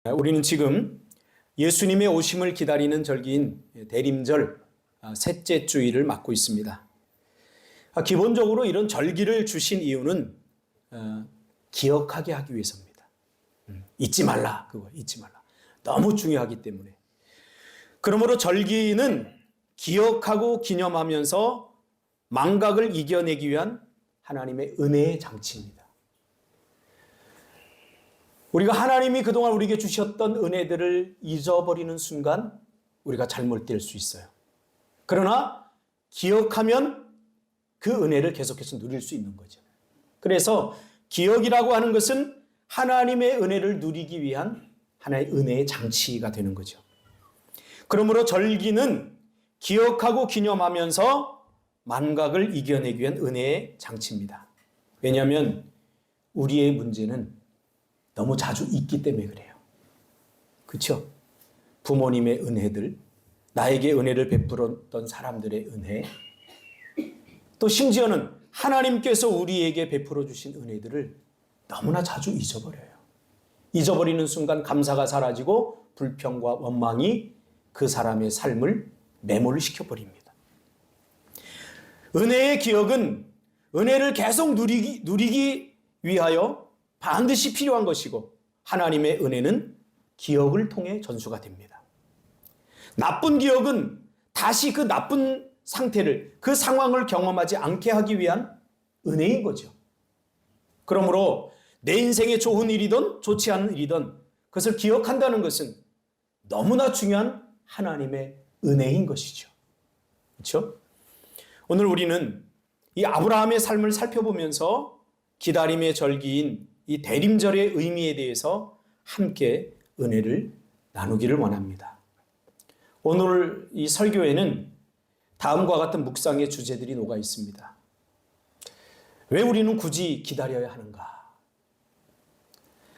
우리는 지금 예수님의 오심을 기다리는 절기인 대림절 셋째 주일을 맞고 있습니다. 기본적으로 이런 절기를 주신 이유는 기억하게 하기 위해서입니다. 잊지 말라, 그거 잊지 말라. 너무 중요하기 때문에. 그러므로 절기는 기억하고 기념하면서 망각을 이겨내기 위한 하나님의 은혜의 장치입니다. 우리가 하나님이 그동안 우리에게 주셨던 은혜들을 잊어버리는 순간 우리가 잘못될 수 있어요. 그러나 기억하면 그 은혜를 계속해서 누릴 수 있는 거죠. 그래서 기억이라고 하는 것은 하나님의 은혜를 누리기 위한 하나의 은혜의 장치가 되는 거죠. 그러므로 절기는 기억하고 기념하면서 만각을 이겨내기 위한 은혜의 장치입니다. 왜냐하면 우리의 문제는 너무 자주 잊기 때문에 그래요. 그렇죠? 부모님의 은혜들, 나에게 은혜를 베풀었던 사람들의 은혜, 또 심지어는 하나님께서 우리에게 베풀어 주신 은혜들을 너무나 자주 잊어버려요. 잊어버리는 순간 감사가 사라지고 불평과 원망이 그 사람의 삶을 매몰시켜버립니다. 은혜의 기억은 은혜를 계속 누리기 위하여 반드시 필요한 것이고 하나님의 은혜는 기억을 통해 전수가 됩니다. 나쁜 기억은 다시 그 나쁜 상태를, 그 상황을 경험하지 않게 하기 위한 은혜인 거죠. 그러므로 내 인생에 좋은 일이든 좋지 않은 일이든 그것을 기억한다는 것은 너무나 중요한 하나님의 은혜인 것이죠. 그렇죠? 오늘 우리는 이 아브라함의 삶을 살펴보면서 기다림의 절기인 이 대림절의 의미에 대해서 함께 은혜를 나누기를 원합니다. 오늘 이 설교에는 다음과 같은 묵상의 주제들이 녹아 있습니다. 왜 우리는 굳이 기다려야 하는가?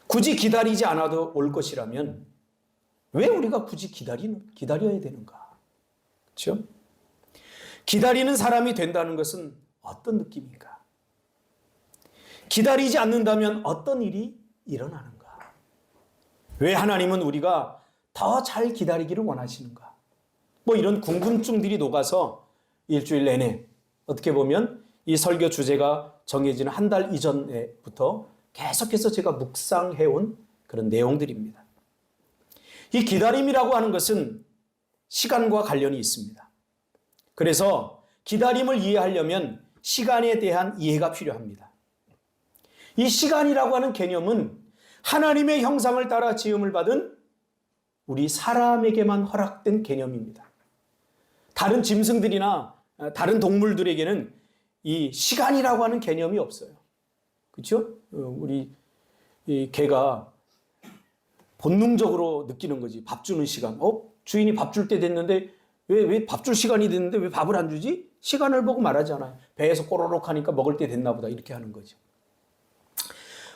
굳이 기다리지 않아도 올 것이라면 왜 우리가 굳이 기다려야 되는가? 그렇죠? 기다리는 사람이 된다는 것은 어떤 느낌인가? 기다리지 않는다면 어떤 일이 일어나는가? 왜 하나님은 우리가 더 잘 기다리기를 원하시는가? 뭐 이런 궁금증들이 녹아서 일주일 내내 어떻게 보면 이 설교 주제가 정해지는 한 달 이전부터 계속해서 제가 묵상해온 그런 내용들입니다. 이 기다림이라고 하는 것은 시간과 관련이 있습니다. 그래서 기다림을 이해하려면 시간에 대한 이해가 필요합니다. 이 시간이라고 하는 개념은 하나님의 형상을 따라 지음을 받은 우리 사람에게만 허락된 개념입니다. 다른 짐승들이나 다른 동물들에게는 이 시간이라고 하는 개념이 없어요. 그렇죠? 우리 이 개가 본능적으로 느끼는 거지. 밥 주는 시간. 주인이 밥 줄 때 됐는데 왜 밥 줄 시간이 됐는데 왜 밥을 안 주지? 시간을 보고 말하지 않아요. 배에서 꼬르륵 하니까 먹을 때 됐나 보다 이렇게 하는 거죠.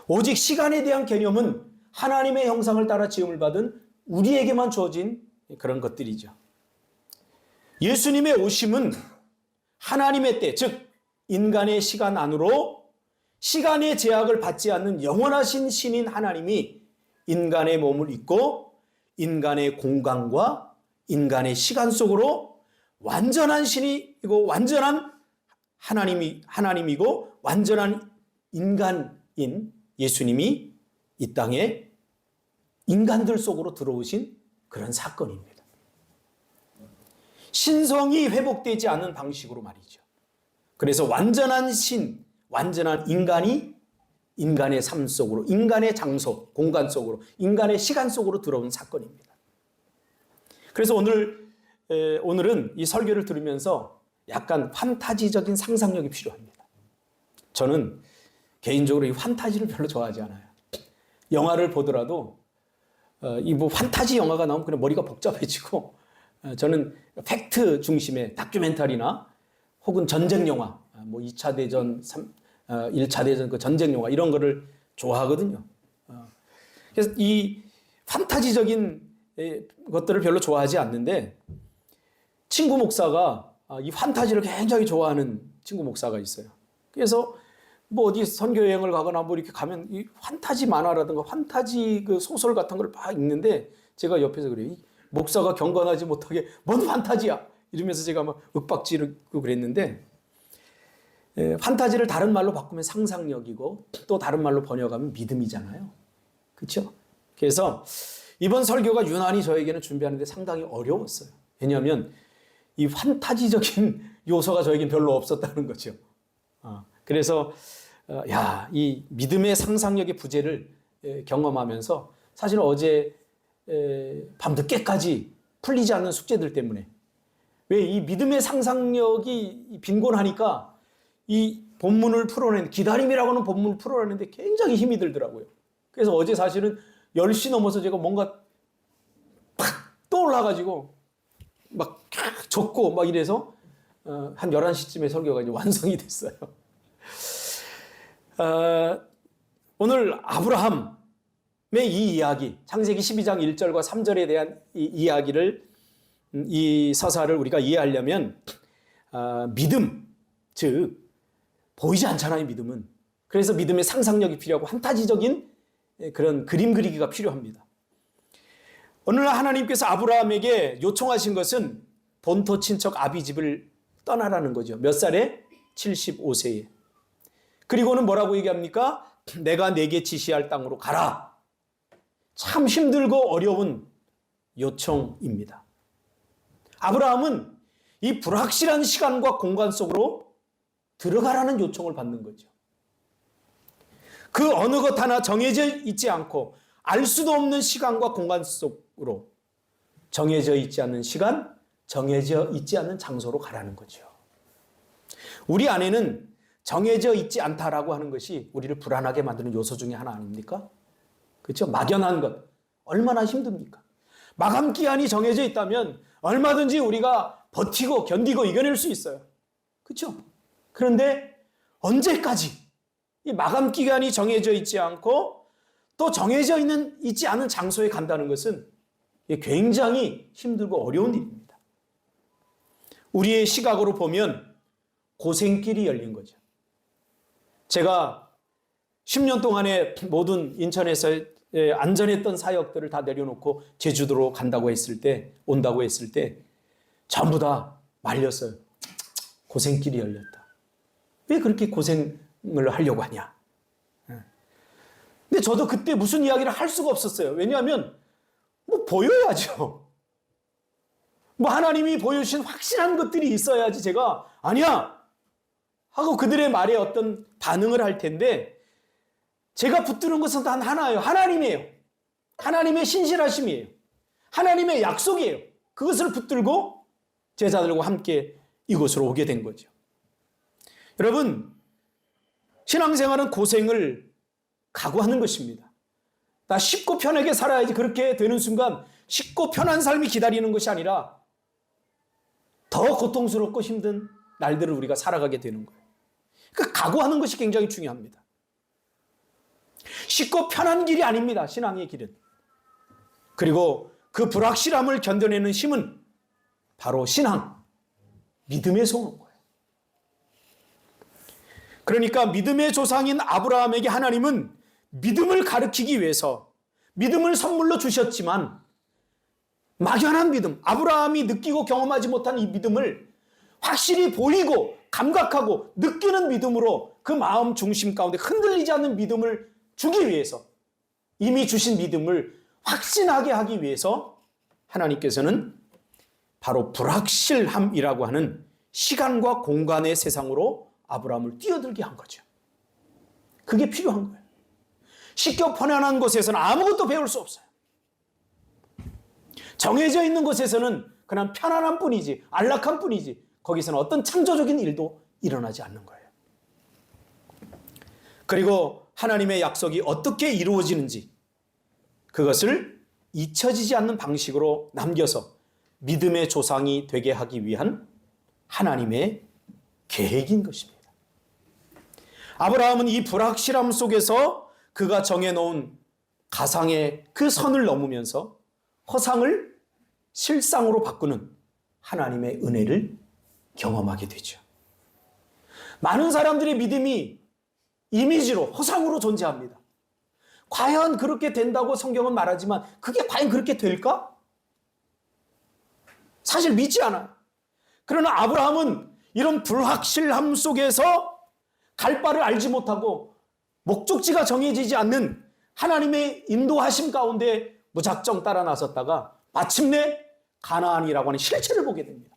오직 시간에 대한 개념은 하나님의 형상을 따라 지음을 받은 우리에게만 주어진 그런 것들이죠. 예수님의 오심은 하나님의 때, 즉 인간의 시간 안으로 시간의 제약을 받지 않는 영원하신 신인 하나님이 인간의 몸을 입고 인간의 공간과 인간의 시간 속으로 완전한 신이고 완전한 하나님이고 완전한 인간인 예수님이 이 땅에 인간들 속으로 들어오신 그런 사건입니다. 신성이 회복되지 않는 방식으로 말이죠. 그래서 완전한 신, 완전한 인간이 인간의 삶 속으로, 인간의 장소, 공간 속으로, 인간의 시간 속으로 들어온 사건입니다. 그래서 오늘은 이 설교를 들으면서 약간 판타지적인 상상력이 필요합니다. 저는 개인적으로 이 판타지를 별로 좋아하지 않아요. 영화를 보더라도 이 판타지 영화가 나오면 그냥 머리가 복잡해지고 저는 팩트 중심의 다큐멘터리나 혹은 전쟁 영화, 2차 대전, 1차 대전 그 전쟁 영화 이런 거를 좋아하거든요. 그래서 이 판타지적인 것들을 별로 좋아하지 않는데 친구 목사가 이 판타지를 굉장히 좋아하는 친구 목사가 있어요. 그래서 뭐 어디 선교 여행을 가거나 뭐 이렇게 가면 이 환타지 만화라든가 환타지 그 소설 같은 걸 막 읽는데 제가 옆에서 그래요. 이 목사가 경건하지 못하게 뭔 환타지야 이러면서 제가 막 윽박지르고 그랬는데, 판타지를 다른 말로 바꾸면 상상력이고 또 다른 말로 번역하면 믿음이잖아요. 그렇죠? 그래서 이번 설교가 유난히 저에게는 준비하는데 상당히 어려웠어요. 왜냐하면 이 판타지적인 요소가 저에겐 별로 없었다는 거죠. 그래서 이 믿음의 상상력의 부재를 경험하면서 사실 어제 밤늦게까지 풀리지 않는 숙제들 때문에, 왜 이 믿음의 상상력이 빈곤하니까 이 본문을 풀어내는, 기다림이라고 하는 본문을 풀어내는데 굉장히 힘이 들더라고요. 그래서 어제 사실은 10시 넘어서 제가 뭔가 팍 떠올라가지고 막 적고 막 이래서 한 11시쯤에 설교가 이제 완성이 됐어요. 오늘 아브라함의 이 이야기, 창세기 12장 1절과 3절에 대한 이 이야기를, 이 서사를 우리가 이해하려면 믿음, 즉 보이지 않잖아요, 믿음은. 그래서 믿음의 상상력이 필요하고 환타지적인 그런 그림 그리기가 필요합니다. 오늘 하나님께서 아브라함에게 요청하신 것은 본토 친척 아비집을 떠나라는 거죠. 몇 살에? 75세에. 그리고는 뭐라고 얘기합니까? 내가 내게 지시할 땅으로 가라. 참 힘들고 어려운 요청입니다. 아브라함은 이 불확실한 시간과 공간 속으로 들어가라는 요청을 받는 거죠. 그 어느 것 하나 정해져 있지 않고 알 수도 없는 시간과 공간 속으로, 정해져 있지 않는 시간, 정해져 있지 않는 장소로 가라는 거죠. 우리 안에는 정해져 있지 않다라고 하는 것이 우리를 불안하게 만드는 요소 중에 하나 아닙니까? 그렇죠? 막연한 것, 얼마나 힘듭니까? 마감 기한이 정해져 있다면 얼마든지 우리가 버티고 견디고 이겨낼 수 있어요. 그렇죠? 그런데 언제까지 이 마감 기간이 정해져 있지 않고 또 정해져 있지 않은 장소에 간다는 것은 굉장히 힘들고 어려운 일입니다. 우리의 시각으로 보면 고생길이 열린 거죠. 제가 10년 동안에 모든 인천에서 안전했던 사역들을 다 내려놓고 제주도로 온다고 했을 때 전부 다 말렸어요. 고생길이 열렸다. 왜 그렇게 고생을 하려고 하냐? 근데 저도 그때 무슨 이야기를 할 수가 없었어요. 왜냐하면 뭐 보여야죠. 뭐 하나님이 보여주신 확실한 것들이 있어야지 제가 아니야 하고 그들의 말에 어떤 반응을 할 텐데, 제가 붙드는 것은 단 하나예요. 하나님이에요. 하나님의 신실하심이에요. 하나님의 약속이에요. 그것을 붙들고 제자들과 함께 이곳으로 오게 된 거죠. 여러분, 신앙생활은 고생을 각오하는 것입니다. 나 쉽고 편하게 살아야지, 그렇게 되는 순간 쉽고 편한 삶이 기다리는 것이 아니라 더 고통스럽고 힘든 날들을 우리가 살아가게 되는 거예요. 그러니까 각오하는 것이 굉장히 중요합니다. 쉽고 편한 길이 아닙니다, 신앙의 길은. 그리고 그 불확실함을 견뎌내는 힘은 바로 신앙, 믿음의 소원인 거예요. 그러니까 믿음의 조상인 아브라함에게 하나님은 믿음을 가르치기 위해서 믿음을 선물로 주셨지만, 막연한 믿음, 아브라함이 느끼고 경험하지 못한 이 믿음을 확실히 보이고 감각하고 느끼는 믿음으로 그 마음 중심 가운데 흔들리지 않는 믿음을 주기 위해서, 이미 주신 믿음을 확신하게 하기 위해서 하나님께서는 바로 불확실함이라고 하는 시간과 공간의 세상으로 아브라함을 뛰어들게 한 거죠. 그게 필요한 거예요. 쉽고 편안한 곳에서는 아무것도 배울 수 없어요. 정해져 있는 곳에서는 그냥 편안한 뿐이지, 안락한 뿐이지, 거기서는 어떤 창조적인 일도 일어나지 않는 거예요. 그리고 하나님의 약속이 어떻게 이루어지는지 그것을 잊혀지지 않는 방식으로 남겨서 믿음의 조상이 되게 하기 위한 하나님의 계획인 것입니다. 아브라함은 이 불확실함 속에서 그가 정해놓은 가상의 그 선을 넘으면서 허상을 실상으로 바꾸는 하나님의 은혜를 경험하게 되죠. 많은 사람들의 믿음이 이미지로, 허상으로 존재합니다. 과연 그렇게 된다고 성경은 말하지만 그게 과연 그렇게 될까? 사실 믿지 않아요. 그러나 아브라함은 이런 불확실함 속에서 갈 바를 알지 못하고 목적지가 정해지지 않는 하나님의 인도하심 가운데 무작정 따라 나섰다가 마침내 가나안이라고 하는 실체를 보게 됩니다.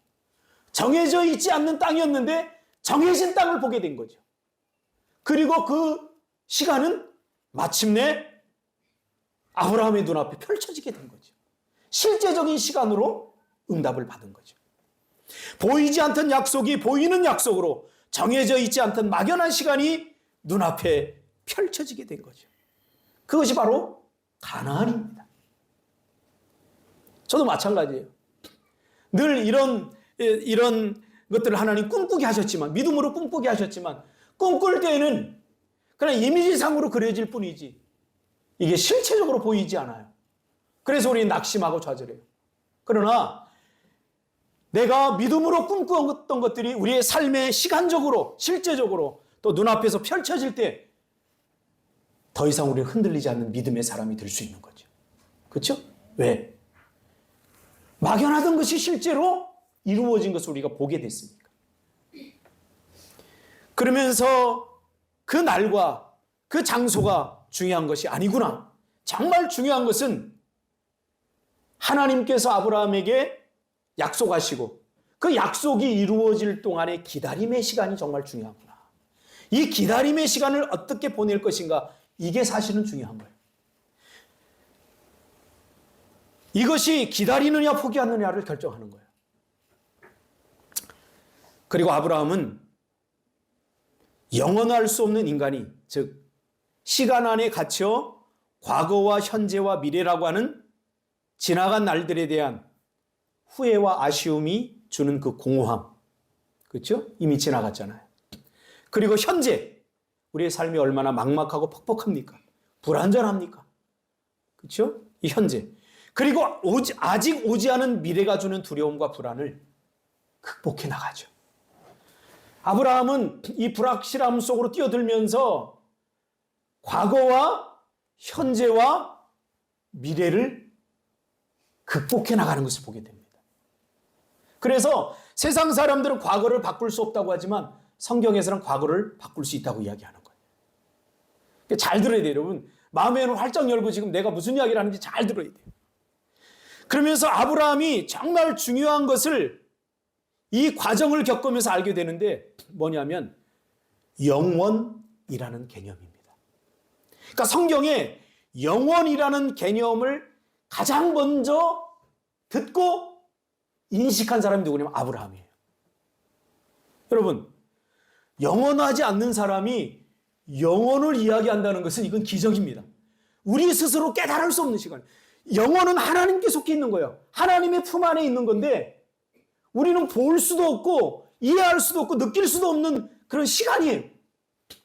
정해져 있지 않는 땅이었는데 정해진 땅을 보게 된 거죠. 그리고 그 시간은 마침내 아브라함의 눈앞에 펼쳐지게 된 거죠. 실제적인 시간으로 응답을 받은 거죠. 보이지 않던 약속이 보이는 약속으로, 정해져 있지 않던 막연한 시간이 눈앞에 펼쳐지게 된 거죠. 그것이 바로 가나안입니다. 저도 마찬가지예요. 늘 이런 것들을 하나님 꿈꾸게 하셨지만, 믿음으로 꿈꾸게 하셨지만, 꿈꿀 때에는 그냥 이미지상으로 그려질 뿐이지 이게 실체적으로 보이지 않아요. 그래서 우리는 낙심하고 좌절해요. 그러나 내가 믿음으로 꿈꾸었던 것들이 우리의 삶에 시간적으로, 실제적으로 또 눈앞에서 펼쳐질 때 더 이상 우리는 흔들리지 않는 믿음의 사람이 될 수 있는 거죠. 그렇죠? 왜? 막연하던 것이 실제로 이루어진 것을 우리가 보게 됐으니까. 그러면서 그 날과 그 장소가 중요한 것이 아니구나. 정말 중요한 것은 하나님께서 아브라함에게 약속하시고 그 약속이 이루어질 동안의 기다림의 시간이 정말 중요하구나. 이 기다림의 시간을 어떻게 보낼 것인가, 이게 사실은 중요한 거예요. 이것이 기다리느냐 포기하느냐를 결정하는 거예요. 그리고 아브라함은 영원할 수 없는 인간이, 즉 시간 안에 갇혀 과거와 현재와 미래라고 하는 지나간 날들에 대한 후회와 아쉬움이 주는 그 공허함, 그렇죠? 이미 지나갔잖아요. 그리고 현재 우리의 삶이 얼마나 막막하고 퍽퍽합니까? 불안전합니까? 그렇죠? 이 현재. 그리고 아직 오지 않은 미래가 주는 두려움과 불안을 극복해 나가죠. 아브라함은 이 불확실함 속으로 뛰어들면서 과거와 현재와 미래를 극복해 나가는 것을 보게 됩니다. 그래서 세상 사람들은 과거를 바꿀 수 없다고 하지만 성경에서는 과거를 바꿀 수 있다고 이야기하는 거예요. 잘 들어야 돼요, 여러분. 마음에는 활짝 열고 지금 내가 무슨 이야기를 하는지 잘 들어야 돼요. 그러면서 아브라함이 정말 중요한 것을 이 과정을 겪으면서 알게 되는데 뭐냐면 영원이라는 개념입니다. 그러니까 성경에 영원이라는 개념을 가장 먼저 듣고 인식한 사람이 누구냐면 아브라함이에요. 여러분, 영원하지 않는 사람이 영원을 이야기한다는 것은 이건 기적입니다. 우리 스스로 깨달을 수 없는 시간. 영혼은 하나님께 속해 있는 거예요. 하나님의 품 안에 있는 건데 우리는 볼 수도 없고 이해할 수도 없고 느낄 수도 없는 그런 시간이에요.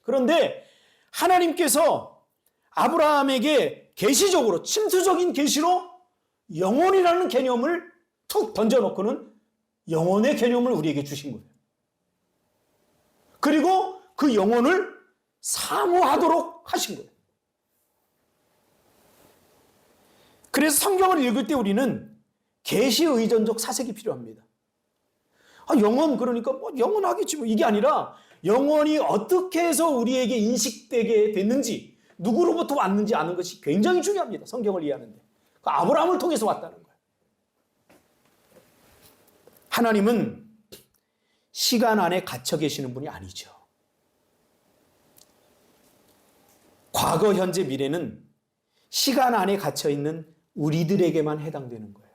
그런데 하나님께서 아브라함에게 계시적으로, 침투적인 계시로 영혼이라는 개념을 툭 던져놓고는 영혼의 개념을 우리에게 주신 거예요. 그리고 그 영혼을 사모하도록 하신 거예요. 그래서 성경을 읽을 때 우리는 계시 의존적 사색이 필요합니다. 영혼, 그러니까 영원하겠지 뭐, 이게 아니라 영혼이 어떻게 해서 우리에게 인식되게 됐는지, 누구로부터 왔는지 아는 것이 굉장히 중요합니다. 성경을 이해하는데. 그 아브라함을 통해서 왔다는 거예요. 하나님은 시간 안에 갇혀 계시는 분이 아니죠. 과거, 현재, 미래는 시간 안에 갇혀 있는 우리들에게만 해당되는 거예요.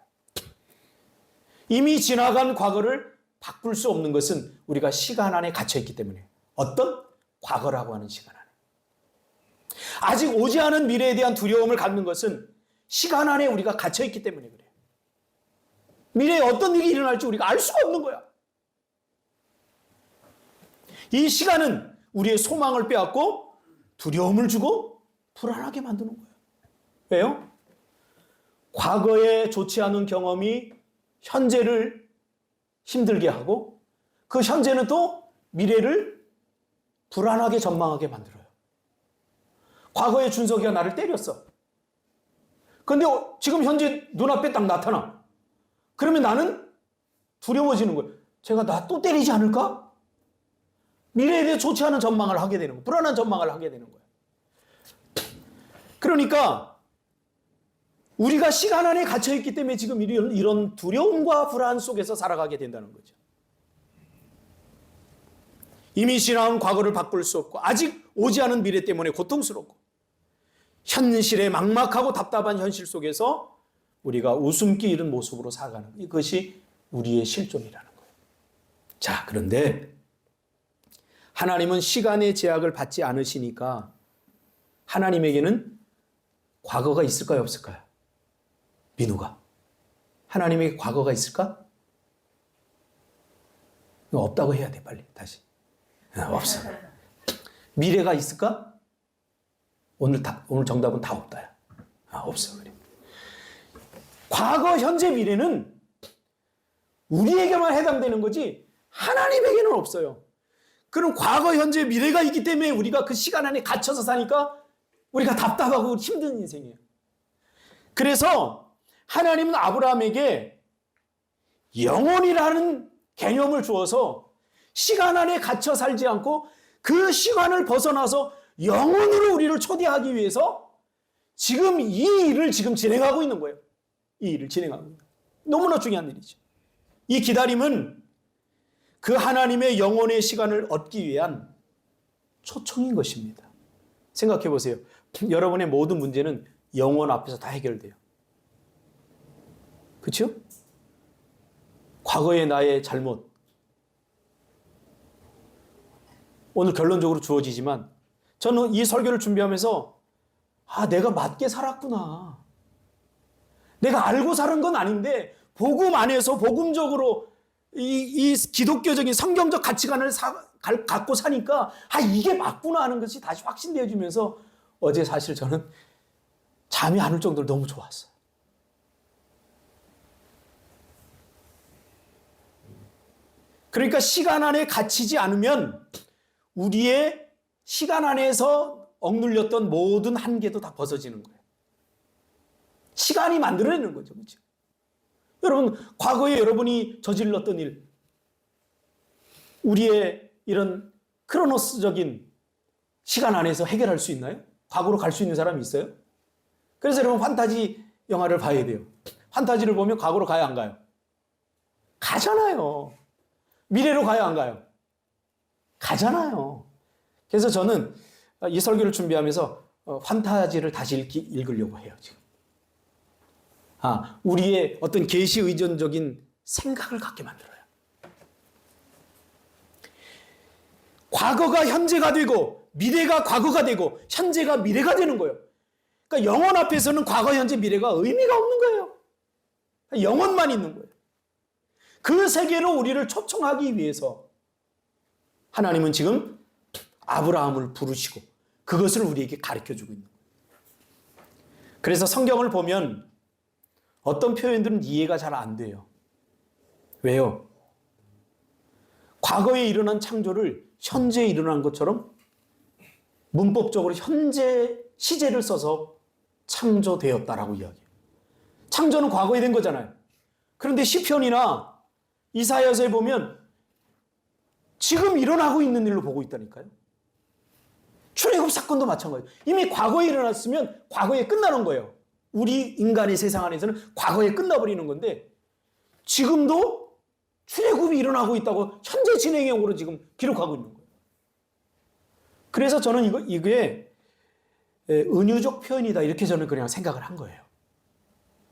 이미 지나간 과거를 바꿀 수 없는 것은 우리가 시간 안에 갇혀 있기 때문에. 어떤? 과거라고 하는 시간 안에. 아직 오지 않은 미래에 대한 두려움을 갖는 것은 시간 안에 우리가 갇혀 있기 때문에 그래요. 미래에 어떤 일이 일어날지 우리가 알 수가 없는 거야. 이 시간은 우리의 소망을 빼앗고 두려움을 주고 불안하게 만드는 거예요. 왜요? 과거에 좋지 않은 경험이 현재를 힘들게 하고 그 현재는 또 미래를 불안하게 전망하게 만들어요. 과거의 준석이가 나를 때렸어. 근데 지금 현재 눈앞에 딱 나타나. 그러면 나는 두려워지는 거예요. 제가 나 또 때리지 않을까? 미래에 대해 좋지 않은 전망을 하게 되는 거예요. 불안한 전망을 하게 되는 거예요. 그러니까 우리가 시간 안에 갇혀있기 때문에 지금 이런 두려움과 불안 속에서 살아가게 된다는 거죠. 이미 지나온 과거를 바꿀 수 없고 아직 오지 않은 미래 때문에 고통스럽고 현실에 막막하고 답답한 현실 속에서 우리가 웃음기 잃은 모습으로 살아가는 것. 이것이 우리의 실존이라는 거예요. 자, 그런데 하나님은 시간의 제약을 받지 않으시니까 하나님에게는 과거가 있을까요, 없을까요? 민우가. 하나님에게 과거가 있을까? 없다고 해야 돼, 빨리. 다시. 없어. 미래가 있을까? 오늘 정답은 다 없다야. 없어. 그래. 과거, 현재, 미래는 우리에게만 해당되는 거지 하나님에게는 없어요. 그럼 과거, 현재, 미래가 있기 때문에 우리가 그 시간 안에 갇혀서 사니까 우리가 답답하고 힘든 인생이에요. 그래서 하나님은 아브라함에게 영혼이라는 개념을 주어서 시간 안에 갇혀 살지 않고 그 시간을 벗어나서 영혼으로 우리를 초대하기 위해서 지금 이 일을 지금 진행하고 있는 거예요. 이 일을 진행하고 있는 거예요. 너무나 중요한 일이죠. 이 기다림은 그 하나님의 영혼의 시간을 얻기 위한 초청인 것입니다. 생각해 보세요. 여러분의 모든 문제는 영혼 앞에서 다 해결돼요. 그렇죠? 과거의 나의 잘못 오늘 결론적으로 주어지지만 저는 이 설교를 준비하면서 내가 맞게 살았구나. 내가 알고 사는 건 아닌데 복음 안에서 복음적으로 이 기독교적인 성경적 가치관을 갖고 사니까 이게 맞구나 하는 것이 다시 확신되어지면서 어제 사실 저는 잠이 안 올 정도로 너무 좋았어요. 그러니까 시간 안에 갇히지 않으면 우리의 시간 안에서 억눌렸던 모든 한계도 다 벗어지는 거예요. 시간이 만들어내는 거죠. 그렇죠? 여러분, 과거에 여러분이 저질렀던 일, 우리의 이런 크로노스적인 시간 안에서 해결할 수 있나요? 과거로 갈 수 있는 사람이 있어요? 그래서 여러분 판타지 영화를 봐야 돼요. 판타지를 보면 과거로 가야 안 가요? 가잖아요. 미래로 가야 안 가요? 가잖아요. 그래서 저는 이 설교를 준비하면서 판타지를 다시 읽으려고 해요, 지금. 우리의 어떤 계시 의존적인 생각을 갖게 만들어요. 과거가 현재가 되고 미래가 과거가 되고 현재가 미래가 되는 거예요. 그러니까 영혼 앞에서는 과거, 현재, 미래가 의미가 없는 거예요. 영혼만 있는 거예요. 그 세계로 우리를 초청하기 위해서 하나님은 지금 아브라함을 부르시고 그것을 우리에게 가르쳐주고 있는 거예요. 그래서 성경을 보면 어떤 표현들은 이해가 잘 안 돼요. 왜요? 과거에 일어난 창조를 현재에 일어난 것처럼 문법적으로 현재 시제를 써서 창조되었다라고 이야기해요. 창조는 과거에 된 거잖아요. 그런데 시편이나 이사야서에 보면 지금 일어나고 있는 일로 보고 있다니까요. 출애굽 사건도 마찬가지예요. 이미 과거에 일어났으면 과거에 끝나는 거예요. 우리 인간의 세상 안에서는 과거에 끝나버리는 건데 지금도 출애굽이 일어나고 있다고 현재 진행형으로 지금 기록하고 있는 거예요. 그래서 저는 이게 은유적 표현이다 이렇게 저는 그냥 생각을 한 거예요.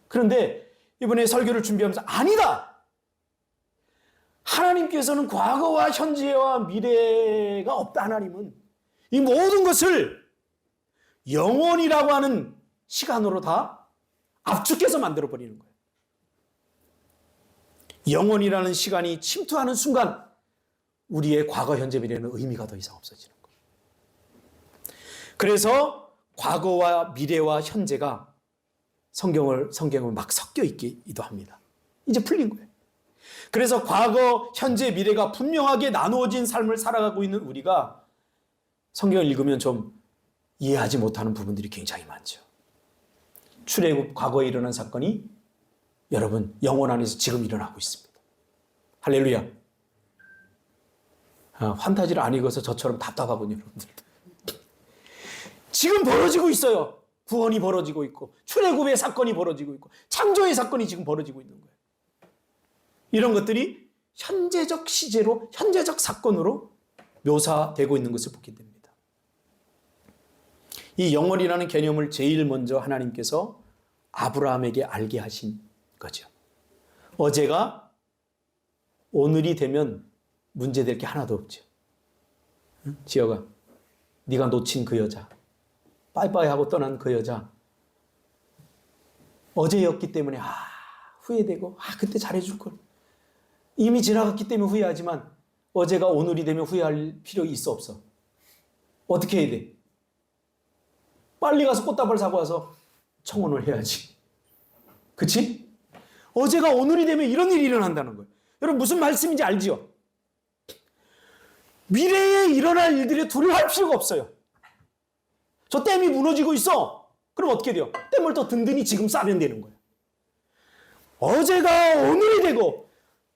그런데 이번에 설교를 준비하면서 아니다! 하나님께서는 과거와 현재와 미래가 없다. 하나님은 이 모든 것을 영원이라고 하는 시간으로 다 압축해서 만들어버리는 거예요. 영원이라는 시간이 침투하는 순간 우리의 과거, 현재, 미래는 의미가 더 이상 없어지는 거예요. 그래서 과거와 미래와 현재가 성경을 막 섞여 있기도 합니다. 이제 풀린 거예요. 그래서 과거, 현재, 미래가 분명하게 나누어진 삶을 살아가고 있는 우리가 성경을 읽으면 좀 이해하지 못하는 부분들이 굉장히 많죠. 출애굽 과거에 일어난 사건이 여러분 영혼 안에서 지금 일어나고 있습니다. 할렐루야. 판타지를 안 읽어서 저처럼 답답하군요, 여러분들. 지금 벌어지고 있어요. 구원이 벌어지고 있고 출애굽의 사건이 벌어지고 있고 창조의 사건이 지금 벌어지고 있는 거예요. 이런 것들이 현재적 시제로 현재적 사건으로 묘사되고 있는 것을 보게 됩니다. 이 영원이라는 개념을 제일 먼저 하나님께서 아브라함에게 알게 하신 거죠. 어제가 오늘이 되면 문제될 게 하나도 없죠. 응? 지혁아, 네가 놓친 그 여자, 빠이빠이 하고 떠난 그 여자, 어제였기 때문에 후회되고 그때 잘해줄 걸. 이미 지나갔기 때문에 후회하지만 어제가 오늘이 되면 후회할 필요 있어 없어? 어떻게 해야 돼? 빨리 가서 꽃다발 사고 와서 청혼을 해야지. 그치? 어제가 오늘이 되면 이런 일이 일어난다는 거예요. 여러분 무슨 말씀인지 알지요? 미래에 일어날 일들에 두려워할 필요가 없어요. 저 댐이 무너지고 있어. 그럼 어떻게 돼요? 댐을 더 든든히 지금 싸면 되는 거예요. 어제가 오늘이 되고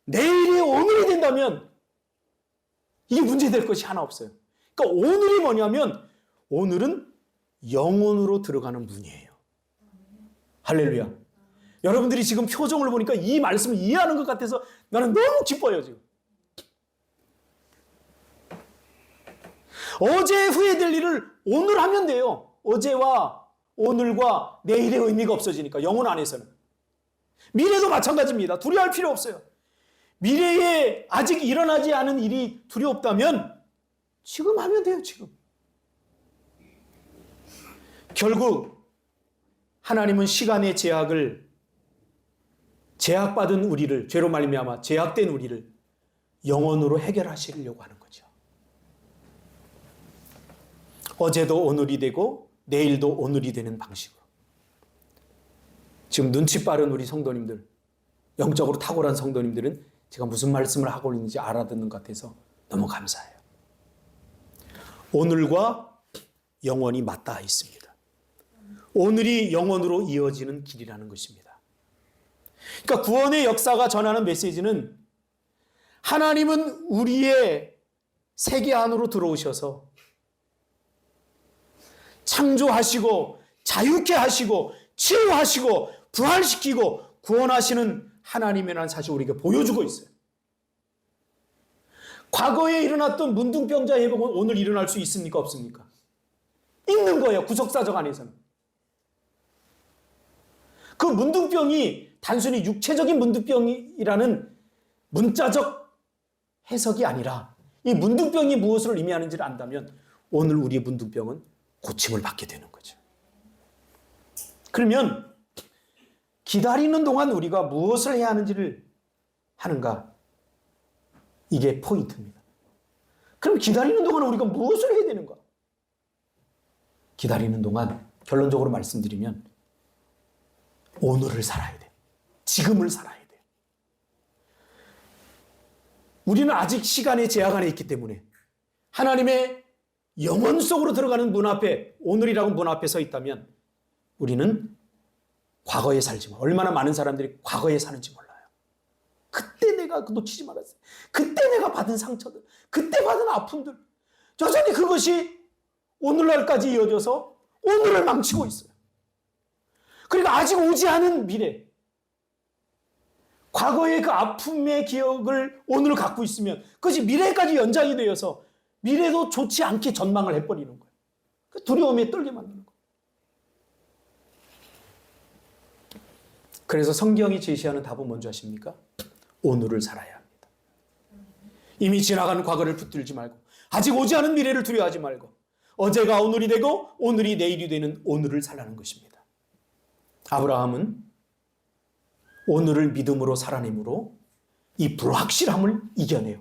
내일이 오늘이 된다면 이게 문제될 것이 하나 없어요. 그러니까 오늘이 뭐냐면 오늘은 영혼으로 들어가는 문이에요. 할렐루야. 여러분들이 지금 표정을 보니까 이 말씀을 이해하는 것 같아서 나는 너무 기뻐요, 지금. 어제 후회될 일을 오늘 하면 돼요. 어제와 오늘과 내일의 의미가 없어지니까 영혼 안에서는. 미래도 마찬가지입니다. 두려워할 필요 없어요. 미래에 아직 일어나지 않은 일이 두렵다면 지금 하면 돼요, 지금. 결국 하나님은 시간의 제약받은 우리를, 죄로 말미암아 제약된 우리를 영혼으로 해결하시려고 하는 거죠. 어제도 오늘이 되고 내일도 오늘이 되는 방식으로. 지금 눈치 빠른 우리 성도님들, 영적으로 탁월한 성도님들은 제가 무슨 말씀을 하고 있는지 알아듣는 것 같아서 너무 감사해요. 오늘과 영원이 맞닿아 있습니다. 오늘이 영원으로 이어지는 길이라는 것입니다. 그러니까 구원의 역사가 전하는 메시지는 하나님은 우리의 세계 안으로 들어오셔서 창조하시고 자유케 하시고 치유하시고 부활시키고 구원하시는 하나님이라는 사실을 우리에게 보여주고 있어요. 과거에 일어났던 문둥병자 회복은 오늘 일어날 수 있습니까? 없습니까? 있는 거예요. 구속사적 안에서는. 그 문둥병이 단순히 육체적인 문둥병이라는 문자적 해석이 아니라 이 문둥병이 무엇을 의미하는지를 안다면 오늘 우리의 문둥병은 고침을 받게 되는 거죠. 그러면 기다리는 동안 우리가 무엇을 해야 하는지를 하는가? 이게 포인트입니다. 그럼 기다리는 동안 우리가 무엇을 해야 되는가? 기다리는 동안 결론적으로 말씀드리면 오늘을 살아야 돼. 지금을 살아야 돼. 우리는 아직 시간의 제약 안에 있기 때문에 하나님의 영원 속으로 들어가는 문 앞에, 오늘이라고 문 앞에 서 있다면 우리는 과거에 살지 마. 얼마나 많은 사람들이 과거에 사는지 몰라요. 그때 내가 놓치지 말았어요. 그때 내가 받은 상처들, 그때 받은 아픔들, 여전히 그것이 오늘날까지 이어져서 오늘을 망치고 있어요. 그러니까 아직 오지 않은 미래, 과거의 그 아픔의 기억을 오늘 갖고 있으면 그것이 미래까지 연장이 되어서 미래도 좋지 않게 전망을 해버리는 거예요. 그 두려움에 떨게 만드는 거예요. 그래서 성경이 제시하는 답은 뭔지 아십니까? 오늘을 살아야 합니다. 이미 지나가는 과거를 붙들지 말고 아직 오지 않은 미래를 두려워하지 말고 어제가 오늘이 되고 오늘이 내일이 되는 오늘을 살라는 것입니다. 아브라함은 오늘을 믿음으로 살아내므로 이 불확실함을 이겨내요.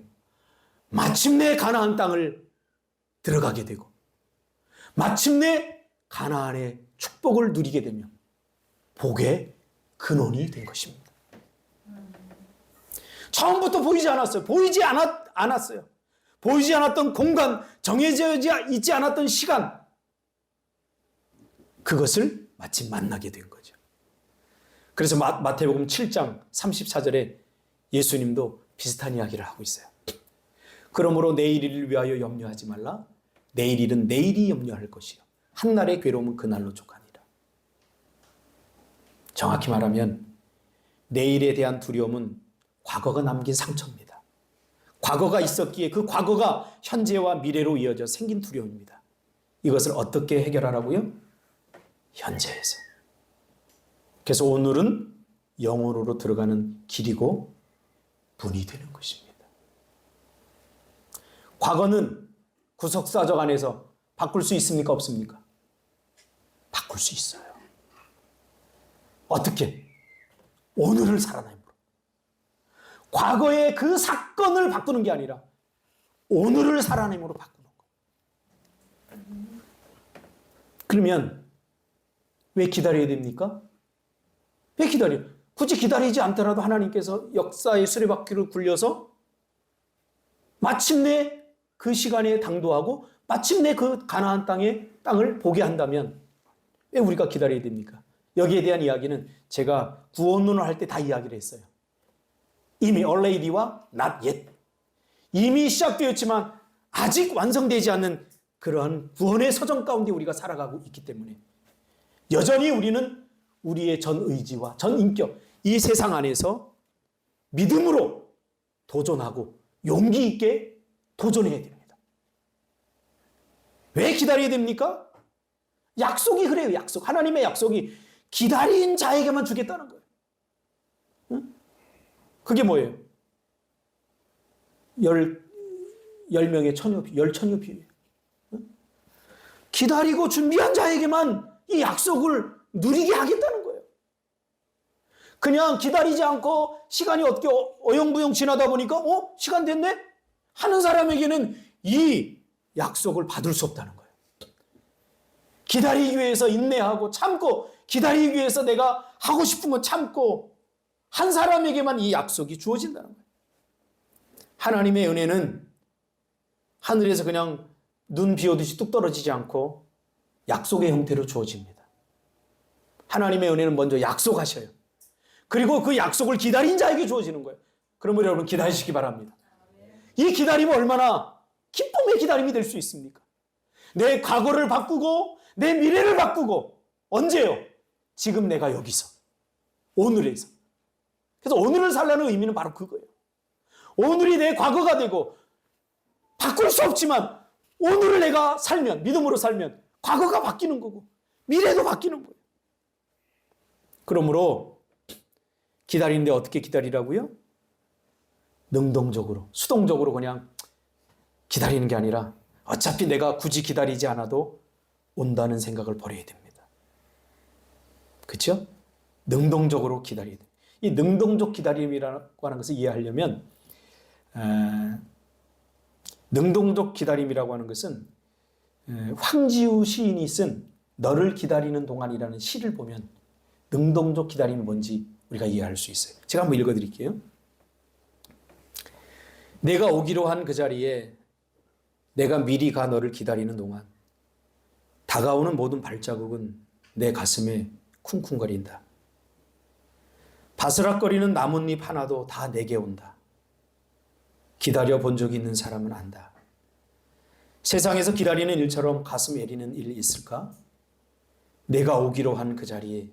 마침내 가나안 땅을 들어가게 되고 마침내 가나안의 축복을 누리게 되면 복의 근원이 된 것입니다. 처음부터 보이지 않았어요. 보이지 않았어요. 보이지 않았던 공간, 정해져 있지 않았던 시간, 그것을 마침 만나게 된 거죠. 그래서 마태복음 7장 34절에 예수님도 비슷한 이야기를 하고 있어요. 그러므로 내일 일을 위하여 염려하지 말라. 내일 일은 내일이 염려할 것이요 한날의 괴로움은 그날로 족하니라. 정확히 말하면 내일에 대한 두려움은 과거가 남긴 상처입니다. 과거가 있었기에 그 과거가 현재와 미래로 이어져 생긴 두려움입니다. 이것을 어떻게 해결하라고요? 현재에서. 그래서 오늘은 영혼으로 들어가는 길이고 문이 되는 것입니다. 과거는 구속사적 안에서 바꿀 수 있습니까? 없습니까? 바꿀 수 있어요. 어떻게? 오늘을 살아남으로. 과거의 그 사건을 바꾸는 게 아니라 오늘을 살아남으로 바꾸는 거예요. 그러면 왜 기다려야 됩니까? 왜 기다려요? 굳이 기다리지 않더라도 하나님께서 역사의 수레바퀴를 굴려서 마침내 그 시간에 당도하고 마침내 그 가나안 땅을 보게 한다면 왜 우리가 기다려야 됩니까? 여기에 대한 이야기는 제가 구원론을 할 때 다 이야기를 했어요. 이미 already와 not yet. 이미 시작되었지만 아직 완성되지 않는 그러한 구원의 서정 가운데 우리가 살아가고 있기 때문에 여전히 우리는 우리의 전 의지와 전 인격, 이 세상 안에서 믿음으로 도전하고 용기 있게 도전해야 됩니다. 왜 기다려야 됩니까? 약속이 그래요. 약속. 하나님의 약속이 기다린 자에게만 주겠다는 거예요. 응? 그게 뭐예요? 10명의 처녀비, 10처녀비예요. 응? 기다리고 준비한 자에게만 이 약속을 누리게 하겠다는 거예요. 그냥 기다리지 않고 시간이 어떻게 어영부영 지나다 보니까 시간 됐네? 하는 사람에게는 이 약속을 받을 수 없다는 거예요. 기다리기 위해서 인내하고 참고 기다리기 위해서 내가 하고 싶은 건 참고 한 사람에게만 이 약속이 주어진다는 거예요. 하나님의 은혜는 하늘에서 그냥 눈 비오듯이 뚝 떨어지지 않고 약속의 형태로 주어집니다. 하나님의 은혜는 먼저 약속하셔요. 그리고 그 약속을 기다린 자에게 주어지는 거예요. 그러므로 여러분 기다리시기 바랍니다. 이 기다림은 얼마나 기쁨의 기다림이 될 수 있습니까? 내 과거를 바꾸고 내 미래를 바꾸고 언제요? 지금 내가 여기서 오늘에서. 그래서 오늘을 살라는 의미는 바로 그거예요. 오늘이 내 과거가 되고 바꿀 수 없지만 오늘을 내가 살면 믿음으로 살면 과거가 바뀌는 거고 미래도 바뀌는 거예요. 그러므로 기다리는데 어떻게 기다리라고요? 능동적으로, 수동적으로 그냥 기다리는 게 아니라 어차피 내가 굳이 기다리지 않아도 온다는 생각을 버려야 됩니다. 그렇죠? 능동적으로 기다려야 돼요. 이 능동적 기다림이라고 하는 것을 이해하려면 능동적 기다림이라고 하는 것은 황지우 시인이 쓴 너를 기다리는 동안이라는 시를 보면 능동적 기다림이 뭔지 우리가 이해할 수 있어요. 제가 한번 읽어드릴게요. 내가 오기로 한 그 자리에 내가 미리 가 너를 기다리는 동안 다가오는 모든 발자국은 내 가슴에 쿵쿵거린다. 바스락거리는 나뭇잎 하나도 다 내게 온다. 기다려 본 적이 있는 사람은 안다. 세상에서 기다리는 일처럼 가슴 애리는 일이 있을까? 내가 오기로 한 그 자리에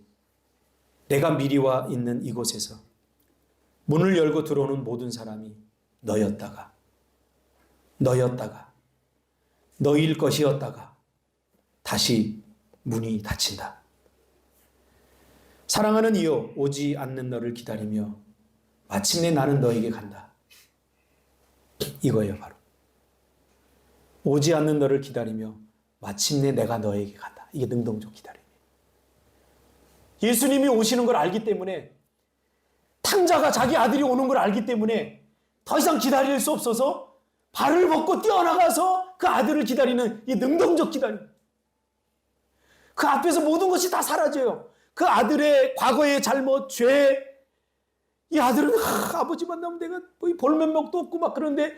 내가 미리 와 있는 이곳에서 문을 열고 들어오는 모든 사람이 너였다가 너일 것이었다가 다시 문이 닫힌다. 사랑하는 이여 오지 않는 너를 기다리며 마침내 나는 너에게 간다. 이거예요 바로. 오지 않는 너를 기다리며 마침내 내가 너에게 간다. 이게 능동적 기다림이에요. 예수님이 오시는 걸 알기 때문에 탕자가 자기 아들이 오는 걸 알기 때문에 더 이상 기다릴 수 없어서 발을 벗고 뛰어나가서 그 아들을 기다리는 이 능동적 기다림. 그 앞에서 모든 것이 다 사라져요. 그 아들의 과거의 잘못, 죄. 이 아들은 아버지 만나면 내가 볼 면목도 없고 막 그런데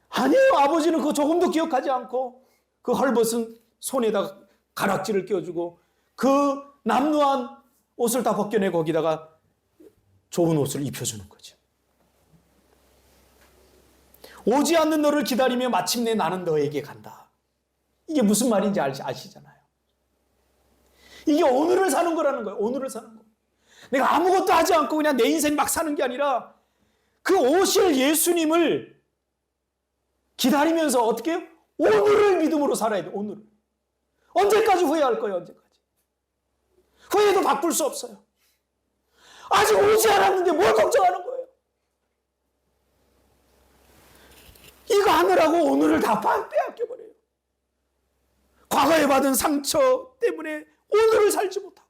아니에요. 아버지는 그거 조금도 기억하지 않고 그 헐벗은 손에다가 가락지를 껴주고 그 남루한 옷을 다 벗겨내고 거기다가 좋은 옷을 입혀주는 거죠. 오지 않는 너를 기다리며 마침내 나는 너에게 간다. 이게 무슨 말인지 아시잖아요. 이게 오늘을 사는 거라는 거예요. 오늘을 사는 거. 내가 아무것도 하지 않고 그냥 내 인생 막 사는 게 아니라 그 오실 예수님을 기다리면서 어떻게 해요? 오늘을 믿음으로 살아야 돼. 오늘을. 언제까지 후회할 거예요? 언제까지? 후회도 바꿀 수 없어요. 아직 오지 않았는데 뭘 걱정하는 거예요? 이거 하느라고 오늘을 다 빼앗겨버려요. 과거에 받은 상처 때문에 오늘을 살지 못하고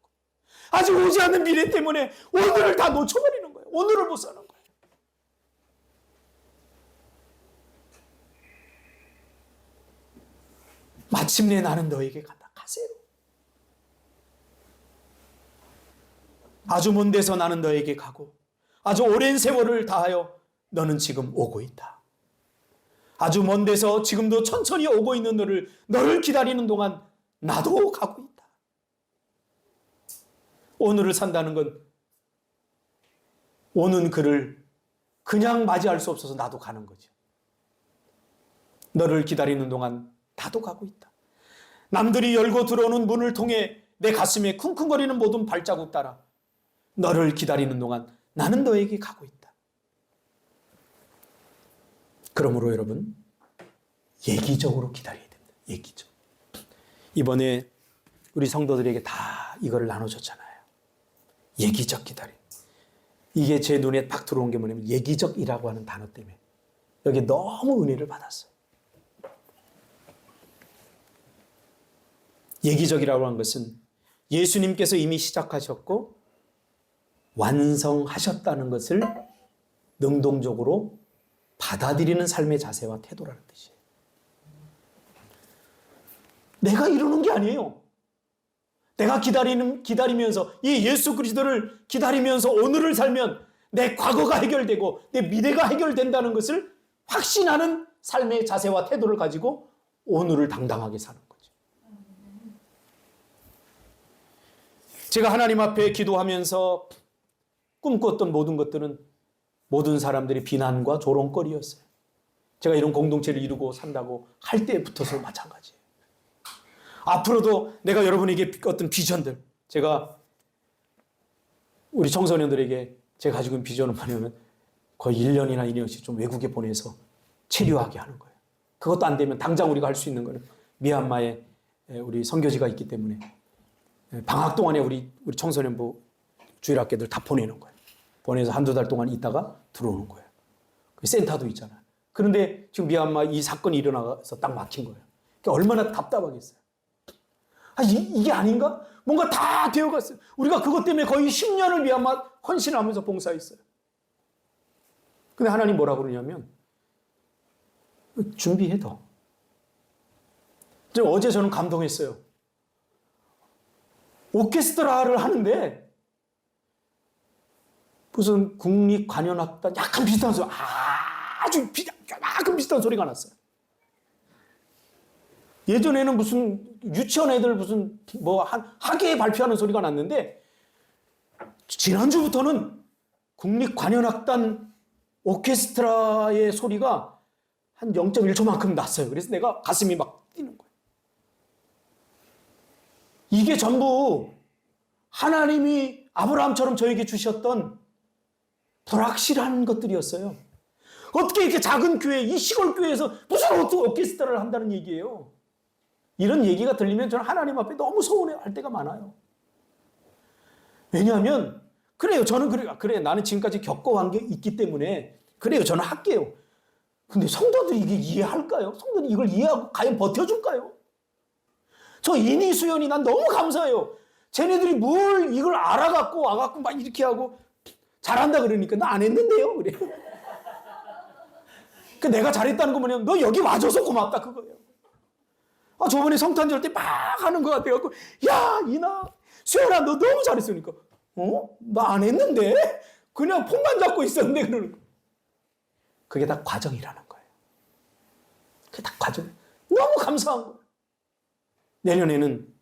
아직 오지 않는 미래 때문에 오늘을 다 놓쳐버리는 거예요. 오늘을 못 사는 거예요. 마침내 나는 너에게 간다. 가세요. 아주 먼 데서 나는 너에게 가고 아주 오랜 세월을 다하여 너는 지금 오고 있다. 아주 먼 데서 지금도 천천히 오고 있는 너를 기다리는 동안 나도 가고 있다. 오늘을 산다는 건 오는 그를 그냥 맞이할 수 없어서 나도 가는 거죠. 너를 기다리는 동안 나도 가고 있다. 남들이 열고 들어오는 문을 통해 내 가슴에 쿵쿵거리는 모든 발자국 따라 너를 기다리는 동안 나는 너에게 가고 있다. 그러므로 여러분, 예기적으로 기다려야 됩니다. 예기적. 이번에 우리 성도들에게 다 이거를 나눠줬잖아요. 예기적 기다림. 이게 제 눈에 딱 들어온 게 뭐냐면 예기적이라고 하는 단어 때문에 여기 너무 은혜를 받았어요. 예기적이라고 하는 것은 예수님께서 이미 시작하셨고 완성하셨다는 것을 능동적으로 받아들이는 삶의 자세와 태도라는 뜻이에요. 내가 이루는 게 아니에요. 내가 기다리면서 이 예수 그리스도를 기다리면서 오늘을 살면 내 과거가 해결되고 내 미래가 해결된다는 것을 확신하는 삶의 자세와 태도를 가지고 오늘을 당당하게 사는 거죠. 제가 하나님 앞에 기도하면서 꿈꿨던 모든 것들은 모든 사람들이 비난과 조롱거리였어요. 제가 이런 공동체를 이루고 산다고 할 때부터서 마찬가지예요. 앞으로도 내가 여러분에게 어떤 비전들, 제가 우리 청소년들에게 제가 가지고 있는 비전은 뭐냐면 거의 1년이나 2년씩 좀 외국에 보내서 체류하게 하는 거예요. 그것도 안 되면 당장 우리가 할 수 있는 거는 미얀마에 우리 선교지가 있기 때문에 방학 동안에 우리 청소년부 주일학교들 다 보내는 거예요. 보내서 한두 달 동안 있다가 들어오는 거예요. 센터도 있잖아요. 그런데 지금 미얀마 이 사건이 일어나서 딱 막힌 거예요. 그러니까 얼마나 답답하겠어요. 이게 아닌가? 뭔가 다 되어갔어요. 우리가 그것 때문에 거의 10년을 미얀마 헌신하면서 봉사했어요. 근데 하나님 뭐라고 그러냐면 준비해둬. 어제 저는 감동했어요. 오케스트라를 하는데 무슨 국립관현악단 약간 비슷한 소리, 아주 약간 비슷한 소리가 났어요. 예전에는 무슨 유치원 애들 무슨 학예에 발표하는 소리가 났는데 지난주부터는 국립관현악단 오케스트라의 소리가 한 0.1초만큼 났어요. 그래서 내가 가슴이 막 뛰는 거예요. 이게 전부 하나님이 아브라함처럼 저에게 주셨던 불확실한 것들이었어요. 어떻게 이렇게 작은 교회, 이 시골 교회에서 무슨 오케스트라를 한다는 얘기예요. 이런 얘기가 들리면 저는 하나님 앞에 너무 서운해할 때가 많아요. 왜냐하면 그래요. 저는 그래 나는 지금까지 겪어온 게 있기 때문에 그래요. 저는 할게요. 근데 성도들이 이게 이해할까요? 성도들이 이걸 이해하고 과연 버텨줄까요? 저 인이 수연이 난 너무 감사해요. 쟤네들이 뭘 이걸 알아갖고 와갖고 막 이렇게 하고 잘한다 그러니까 나 안 했는데요. 그래. 그 내가 잘했다는 거 뭐냐면 너 여기 와줘서 고맙다 그거예요. 저번에 성탄절 때 막 하는 거 같아갖고 야 이나 수연아 너 너무 잘했으니까 나 안 했는데 그냥 폰만 잡고 있었는데 그러는 거. 그게 다 과정이라는 거예요. 그게 다 과정. 너무 감사한 거예요. 내년에는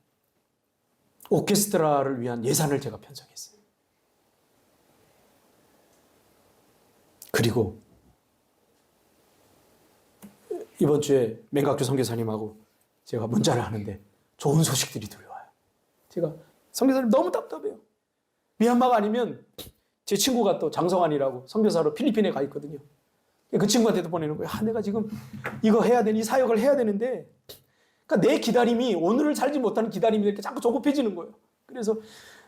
오케스트라를 위한 예산을 제가 편성했어요. 그리고 이번 주에 맹각주 선교사님하고 제가 문자를 하는데 좋은 소식들이 들려와요. 제가 선교사님 너무 답답해요. 미얀마가 아니면 제 친구가 또 장성환이라고 선교사로 필리핀에 가 있거든요. 그 친구한테도 보내는 거예요. 내가 지금 이거 해야 되는, 이 사역을 해야 되는데, 그러니까 내 기다림이, 오늘을 살지 못하는 기다림이 이렇게 자꾸 조급해지는 거예요. 그래서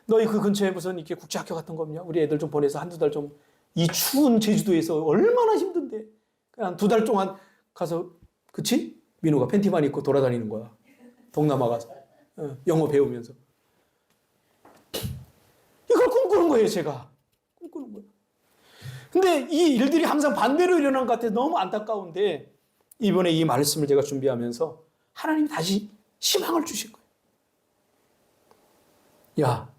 너희 그 근처에 무슨 이렇게 국제학교 같은 거 없냐? 우리 애들 좀 보내서 한두 달 좀, 이 추운 제주도에서 얼마나 힘든데. 그냥 2달 동안 가서, 그치? 민호가 팬티만 입고 돌아다니는 거야. 동남아 가서. 영어 배우면서. 이걸 꿈꾸는 거예요, 제가. 꿈꾸는 거예요. 근데 이 일들이 항상 반대로 일어난 것 같아서 너무 안타까운데, 이번에 이 말씀을 제가 준비하면서 하나님이 다시 희망을 주신 거예요. 야,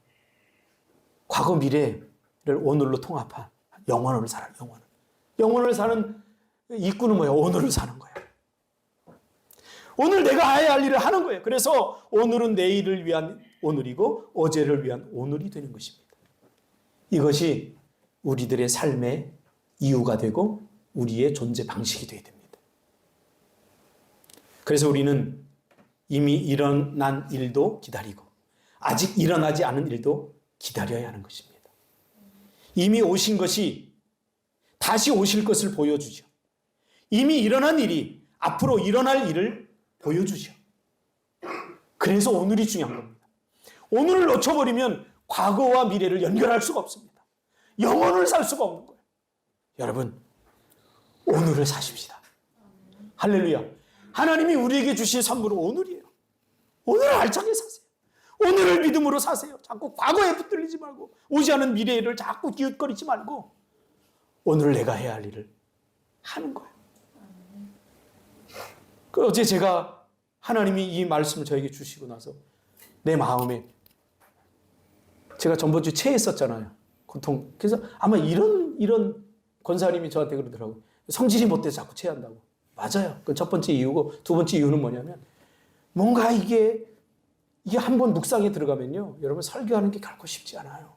과거 미래를 오늘로 통합한 영원을 살아, 영원을. 영원을 사는 이꾸는 뭐야? 오늘을 사는 거야. 오늘 내가 해야 할 일을 하는 거예요. 그래서 오늘은 내일을 위한 오늘이고 어제를 위한 오늘이 되는 것입니다. 이것이 우리들의 삶의 이유가 되고 우리의 존재 방식이 되어야 됩니다. 그래서 우리는 이미 일어난 일도 기다리고 아직 일어나지 않은 일도 기다려야 하는 것입니다. 이미 오신 것이 다시 오실 것을 보여주죠. 이미 일어난 일이 앞으로 일어날 일을 보여주죠. 그래서 오늘이 중요한 겁니다. 오늘을 놓쳐버리면 과거와 미래를 연결할 수가 없습니다. 영혼을 살 수가 없는 거예요. 여러분, 오늘을 사십시다. 할렐루야. 하나님이 우리에게 주신 선물은 오늘이에요. 오늘을 알차게 사세요. 오늘을 믿음으로 사세요. 자꾸 과거에 붙들리지 말고 오지 않은 미래를 자꾸 기웃거리지 말고 오늘 내가 해야 할 일을 하는 거예요. 어제 제가 하나님이 이 말씀을 저에게 주시고 나서 내 마음에 제가 전번주 체했었잖아요. 고통. 그래서 아마 이런 권사님이 저한테 그러더라고요. 성질이 못돼서 자꾸 체한다고. 맞아요. 그 첫 번째 이유고 두 번째 이유는 뭐냐면 뭔가 이게 한번 묵상에 들어가면요. 여러분 설교하는 게 결코 쉽지 않아요.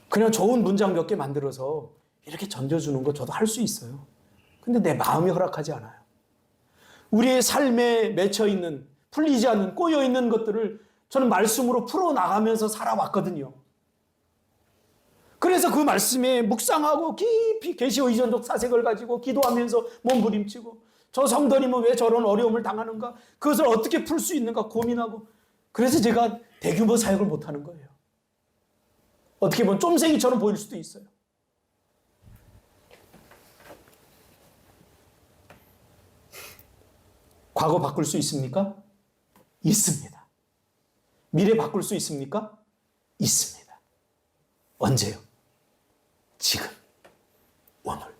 그냥 좋은 문장 몇 개 만들어서 이렇게 던져주는 거 저도 할 수 있어요. 근데 내 마음이 허락하지 않아요. 우리의 삶에 맺혀있는, 풀리지 않는, 꼬여있는 것들을 저는 말씀으로 풀어나가면서 살아왔거든요. 그래서 그 말씀에 묵상하고 깊이 계시의존적 사색을 가지고 기도하면서 몸부림치고 저 성도님은 왜 저런 어려움을 당하는가? 그것을 어떻게 풀 수 있는가 고민하고 그래서 제가 대규모 사역을 못하는 거예요. 어떻게 보면 쫌생이처럼 보일 수도 있어요. 과거 바꿀 수 있습니까? 있습니다. 미래 바꿀 수 있습니까? 있습니다. 언제요? 지금, 오늘.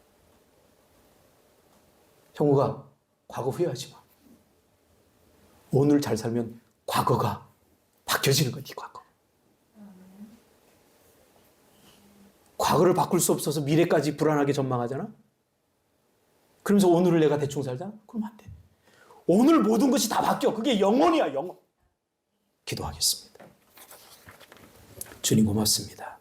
형우가 과거 후회하지 마. 오늘 잘 살면 과거가 바뀌어지는 거야, 네 과거. 과거를 바꿀 수 없어서 미래까지 불안하게 전망하잖아? 그러면서 오늘을 내가 대충 살잖아? 그러면 안 돼. 오늘 모든 것이 다 바뀌어. 그게 영혼이야, 영혼. 기도하겠습니다. 주님 고맙습니다.